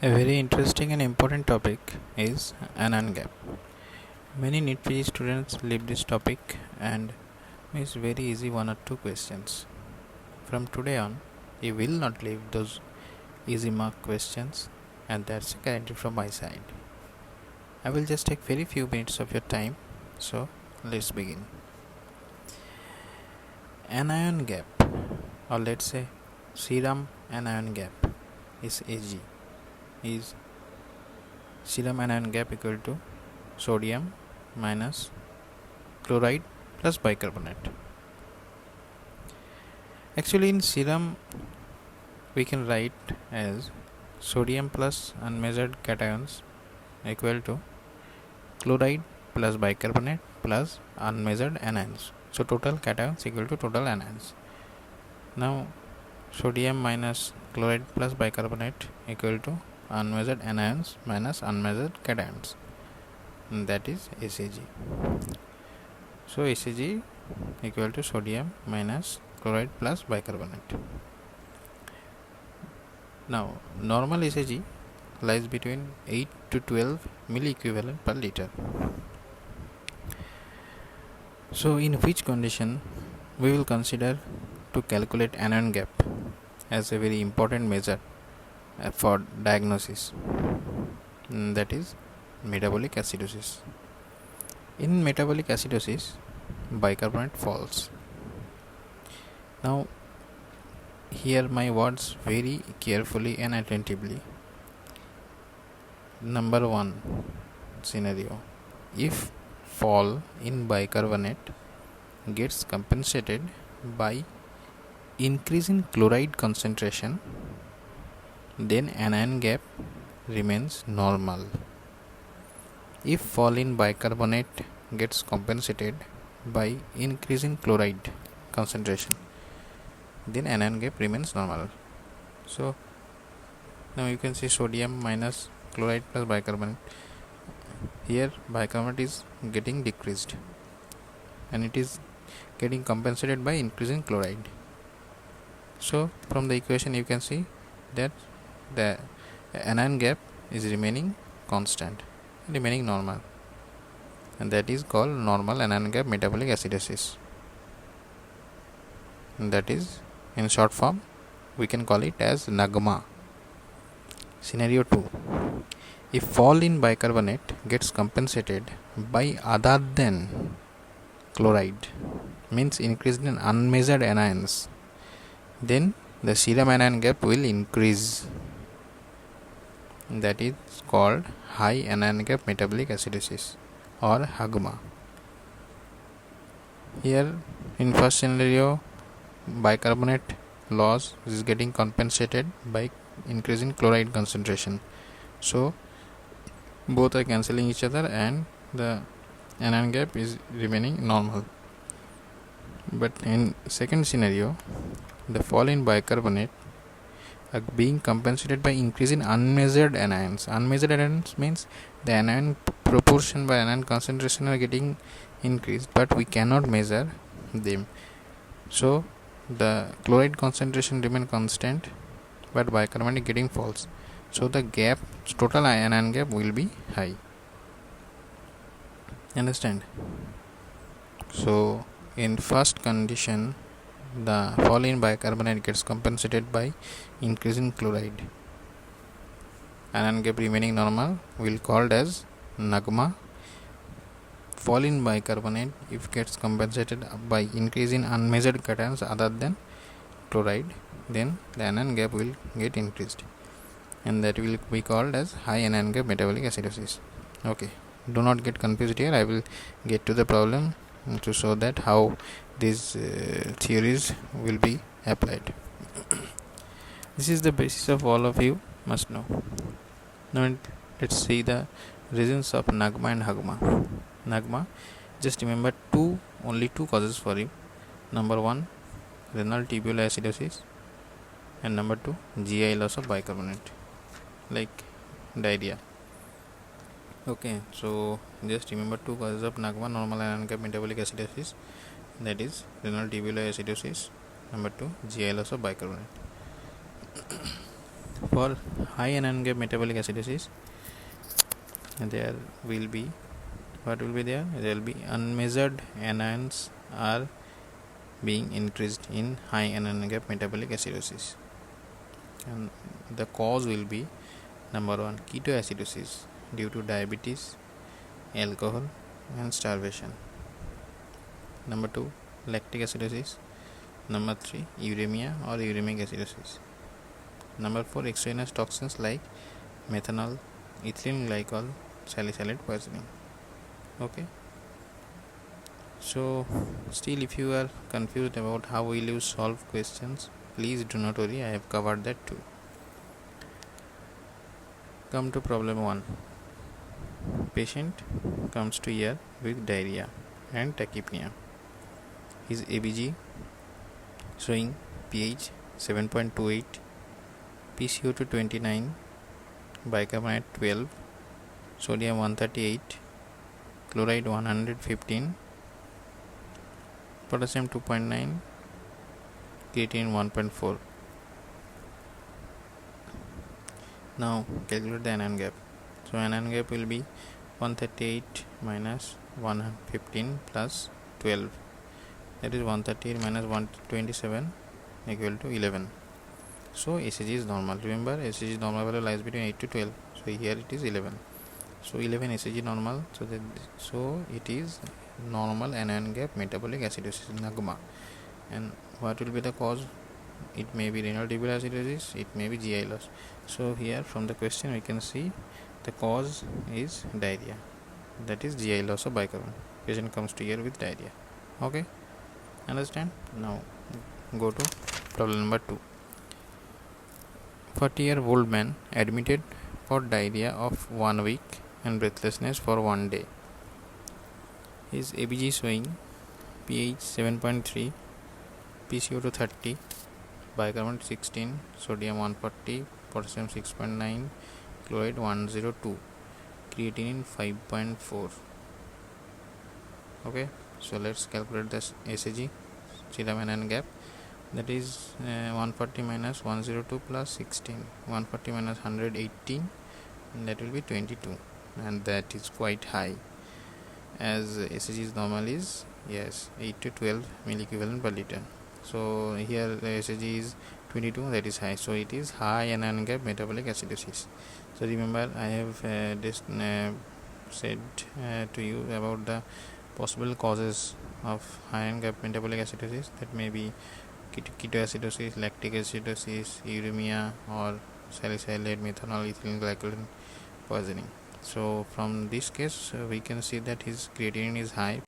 A very interesting and important topic is ANION-GAP. Many NEET PG students leave this topic and miss very easy one or two questions. From today on, you will not leave those easy mark questions, and that's a guarantee from my side. I will just take very few minutes of your time, so let's begin. ANION-GAP, or let's say serum anion gap, is AG. Is serum anion gap equal to sodium minus chloride plus bicarbonate. Actually, in serum we can write as sodium plus unmeasured cations equal to chloride plus bicarbonate plus unmeasured anions. So total cations equal to total anions. Now sodium minus chloride plus bicarbonate equal to unmeasured anions minus unmeasured cations, and that is SAG. So SAG equal to sodium minus chloride plus bicarbonate. Now normal SAG lies between 8 to 12 milliequivalent per liter. So in which condition we will consider to calculate anion gap as a very important measure for diagnosis, that is metabolic acidosis. In metabolic acidosis, bicarbonate falls. Now hear my words very carefully and attentively. Number 1 scenario: if fall in bicarbonate gets compensated by increase in chloride concentration, then anion gap remains normal. If fall in bicarbonate gets compensated by increase in chloride concentration, then anion gap remains normal. So now you can see sodium minus chloride plus bicarbonate. Here bicarbonate is getting decreased and it is getting compensated by increasing chloride. So from the equation you can see that the anion gap is remaining constant, remaining normal, and that is called normal anion gap metabolic acidosis. And that is, in short form, we can call it as NAGMA. Scenario 2: if fall in bicarbonate gets compensated by other than chloride, means increase in unmeasured anions, then the serum anion gap will increase. That is called high anion gap metabolic acidosis or HAGMA. Here in first scenario, bicarbonate loss is getting compensated by increasing chloride concentration, so both are cancelling each other and the anion gap is remaining normal. But in second scenario, the fall in bicarbonate being compensated by increase in unmeasured anions. Unmeasured anions means the anion proportion by anion concentration are getting increased, but we cannot measure them. So the chloride concentration remain constant, but bicarbonate getting falls. So the gap, total anion gap, will be high. Understand? So in first condition, the fall in bicarbonate gets compensated by increasing chloride. Anion gap remaining normal will called as NAGMA. Fall in bicarbonate, if gets compensated by increase in unmeasured cations other than chloride, then the anion gap will get increased, and that will be called as high anion gap metabolic acidosis. Okay, do not get confused here. I will get to the problem to show that how these theories will be applied. This is the basis of all of you must know. Now let's see the reasons of NAGMA and HAGMA. NAGMA, just remember only two causes for you. Number 1, renal tubular acidosis, and number 2, GI loss of bicarbonate, like diarrhea. Okay, so just remember two causes of NAGMA: normal anion gap metabolic acidosis, that is renal tubular acidosis. Number 2, GI loss of bicarbonate. For high ANION-GAP metabolic acidosis, there will be what will be there? There will be unmeasured anions are being increased in high ANION-GAP metabolic acidosis, and the cause will be number 1 ketoacidosis due to diabetes, alcohol, and starvation. Number 2 lactic acidosis. Number 3 uremia or uremic acidosis. Number 4 extraneous toxins like methanol, ethylene glycol, salicylate poisoning. Okay, so still if you are confused about how will you solve questions, please do not worry, I have covered that too. Come to problem 1. Patient comes to here with diarrhea and tachypnea. His ABG showing pH 7.28, PCO2 29, bicarbonate 12, sodium 138, chloride 115, potassium 2.9, creatinine 1.4. Now calculate the ANION-GAP. So ANION-GAP will be 138 minus 115 plus 12, that is 138 minus 127 equal to 11. So SAG is normal. Remember, SAG normal value lies between 8 to 12. So here it is 11. So 11 SAG normal. So it is normal ANION-GAP metabolic acidosis NAGMA. And what will be the cause? It may be renal tubular acidosis, it may be GI loss. So here from the question we can see the cause is diarrhea, that is GI loss of bicarbonate. Patient comes to here with diarrhea. Okay, understand? Now go to problem number 2. 40-year-old man admitted for diarrhea of 1 week and breathlessness for 1 day. His ABG showing pH 7.3, PCO2 30, bicarbonate 16, sodium 140, potassium 6.9, chloride 102, creatinine 5.4. Okay, so let's calculate the SAG, serum ANION-GAP. That is 140 minus 102 plus 16, 140 minus 118, and that will be 22, and that is quite high, as SAG is normal is 8 to 12 milliequivalent per liter. So here the SAG is 22, that is high, so it is high ANION-GAP metabolic acidosis. So remember, I have said to you about the possible causes of high ANION-GAP metabolic acidosis, that may be ketoacidosis, lactic acidosis, uremia, or salicylate, methanol, ethylene glycol poisoning. So from this case we can see that his creatinine is high.